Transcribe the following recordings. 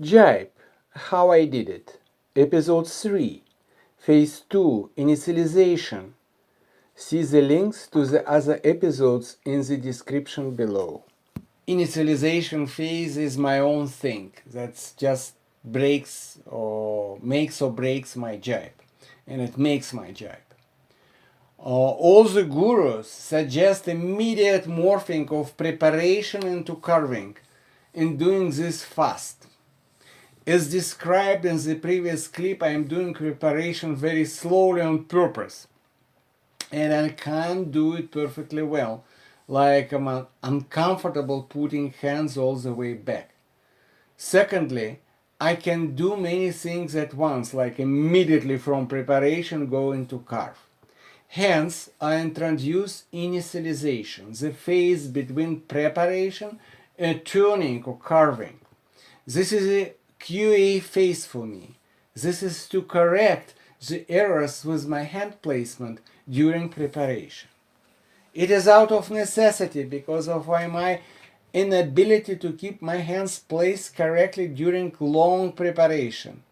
Jybe, how I did it. Episode 3, Phase 2, Initialisation. See the links to the other episodes in the description below. Initialization phase is my own thing. That's just breaks or makes or breaks my jybe. And it makes my jybe. All the gurus suggest immediate morphing of preparation into carving and doing this fast. As described in the previous clip, I am doing preparation very slowly on purpose. And I can't do it perfectly well, like I'm uncomfortable putting hands all the way back. Secondly, I can do many things at once, like immediately from preparation go into carve. Hence, I introduce initialization, the phase between preparation and turning or carving. This is a QA phase for me. This is to correct the errors with my hand placement during preparation. It is out of necessity because of my inability to keep my hands placed correctly during long preparation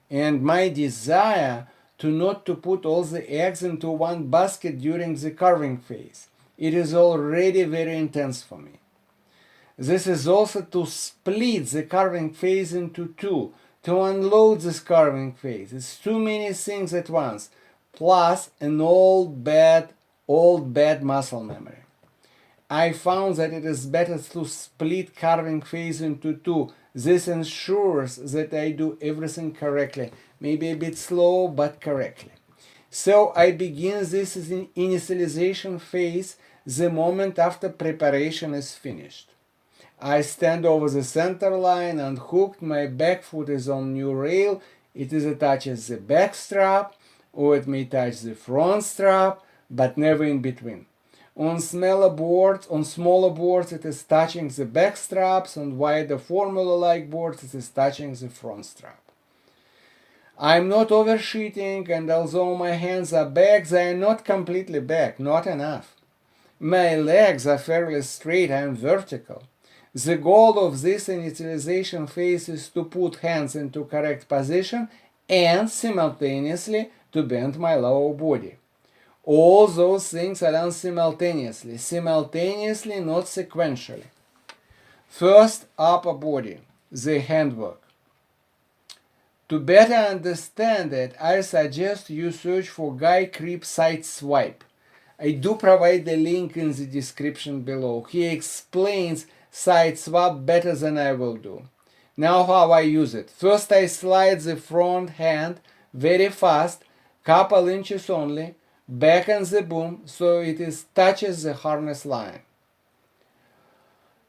and my desire to not to put all the eggs into one basket during the carving phase. It is already very intense for me. This is also to split the carving phase into two, to unload this carving phase. It's too many things at once, plus an old bad muscle memory. I found that it is better to split carving phase into two. This ensures that I do everything correctly, maybe a bit slow, but correctly. So I begin this initialization phase the moment after preparation is finished. I stand over the center line and hooked, my back foot is on new rail, it touches the back strap, or it may touch the front strap, but never in between. On smaller boards it is touching the back straps, on wider formula-like boards it is touching the front strap. I'm not overshooting, and although my hands are back, they are not completely back, not enough. My legs are fairly straight, I am vertical. The goal of this initialization phase is to put hands into correct position and simultaneously to bend my lower body. All those things are done simultaneously, not sequentially. First, upper body, the handwork. To better understand it, I suggest you search for Guy Creep side swipe. I do provide the link in the description below. He explains side swap better than I will do. Now how I use it. First I slide the front hand very fast, couple inches only, back on the boom so it touches the harness line.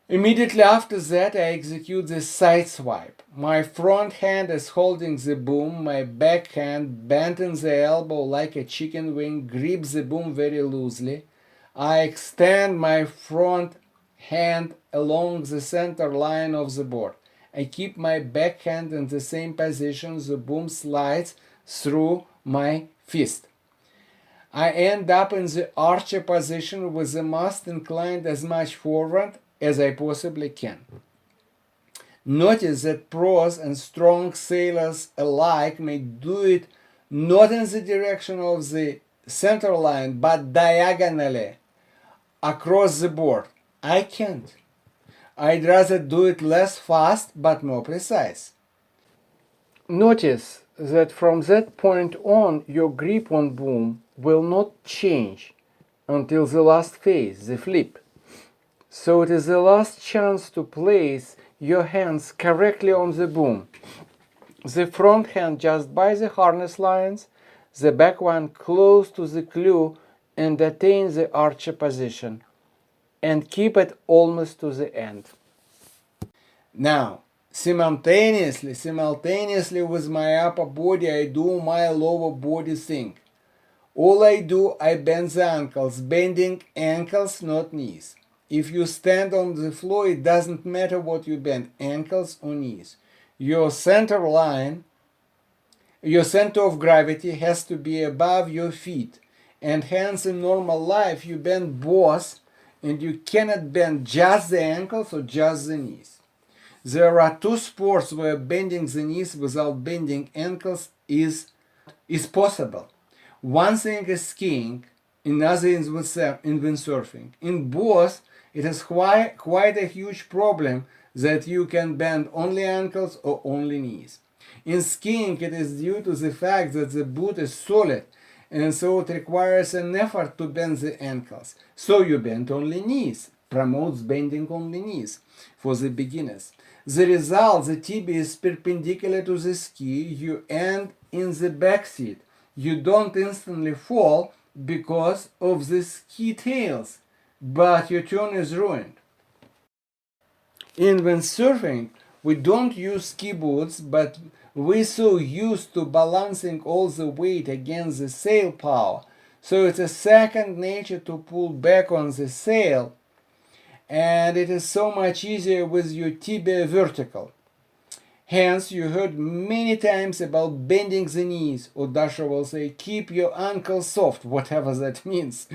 Immediately after that I execute the side swipe. My front hand is holding the boom, my back hand bent in the elbow like a chicken wing grips the boom very loosely. I extend my front hand along the center line of the board. I keep my back hand in the same position, the boom slides through my fist. I end up in the archer position with the mast inclined as much forward as I possibly can. Notice that pros and strong sailors alike may do it not in the direction of the center line, but diagonally across the board. I can't. I'd rather do it less fast but more precise. Notice that from that point on, your grip on boom will not change until the last phase, the flip. So it is the last chance to place your hands correctly on the boom. The front hand just by the harness lines, the back one close to the clew and attain the archer position, and keep it almost to the end. Now, simultaneously with my upper body, I do my lower body thing. All I do, I bend the ankles, bending ankles, not knees. If you stand on the floor, it doesn't matter what you bend, ankles or knees. Your center line, your center of gravity has to be above your feet. And hence in normal life, you bend both, and you cannot bend just the ankles or just the knees. There are two sports where bending the knees without bending ankles is possible. One thing is skiing, another is windsurfing. In both, it is quite a huge problem that you can bend only ankles or only knees. In skiing, it is due to the fact that the boot is solid, and so it requires an effort to bend the ankles. So you bend only knees, promotes bending only knees for the beginners. The result, the tibia is perpendicular to the ski, you end in the back seat. You don't instantly fall because of the ski tails, but your turn is ruined. In windsurfing, we don't use ski boots, but we're so used to balancing all the weight against the sail power, so it's a second nature to pull back on the sail, and it is so much easier with your tibia vertical. Hence, you heard many times about bending the knees, or Dasha will say, keep your ankles soft, whatever that means.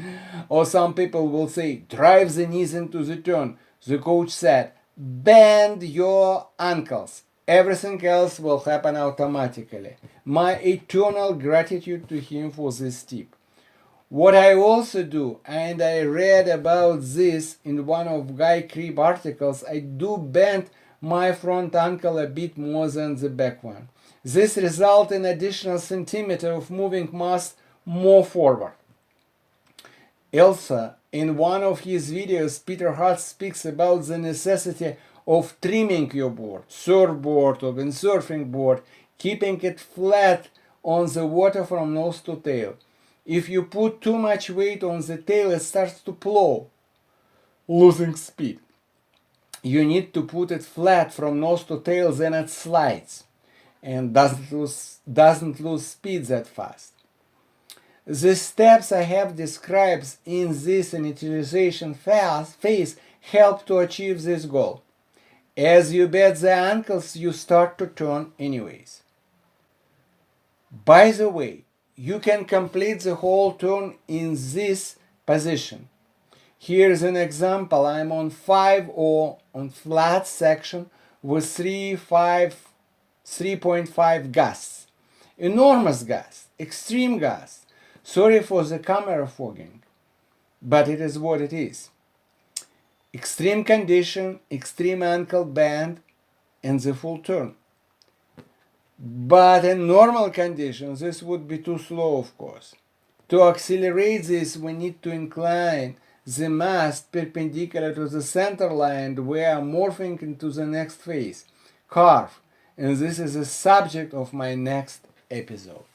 Or some people will say, drive the knees into the turn. The coach said, bend your ankles. Everything else will happen automatically. My eternal gratitude to him for this tip. What I also do, and I read about this in one of Guy Cribb articles, I do bend my front ankle a bit more than the back one. This results in additional centimeter of moving mass more forward. Also, in one of his videos, Peter Hart speaks about the necessity of trimming your board, surfboard or windsurfing board, keeping it flat on the water from nose to tail. If you put too much weight on the tail, it starts to plow, losing speed. You need to put it flat from nose to tail, then it slides and doesn't lose speed that fast. The steps I have described in this initialization phase help to achieve this goal. As you bend the ankles, you start to turn anyways. By the way, you can complete the whole turn in this position. Here's an example. I'm on 5-0 on flat section with 3.5 gusts. Enormous gust, extreme gust. Sorry for the camera fogging, but it is what it is. Extreme condition, extreme ankle bend, and the full turn. But in normal conditions, this would be too slow, of course. To accelerate this, we need to incline the mast perpendicular to the center line. We are morphing into the next phase, carve, and this is the subject of my next episode.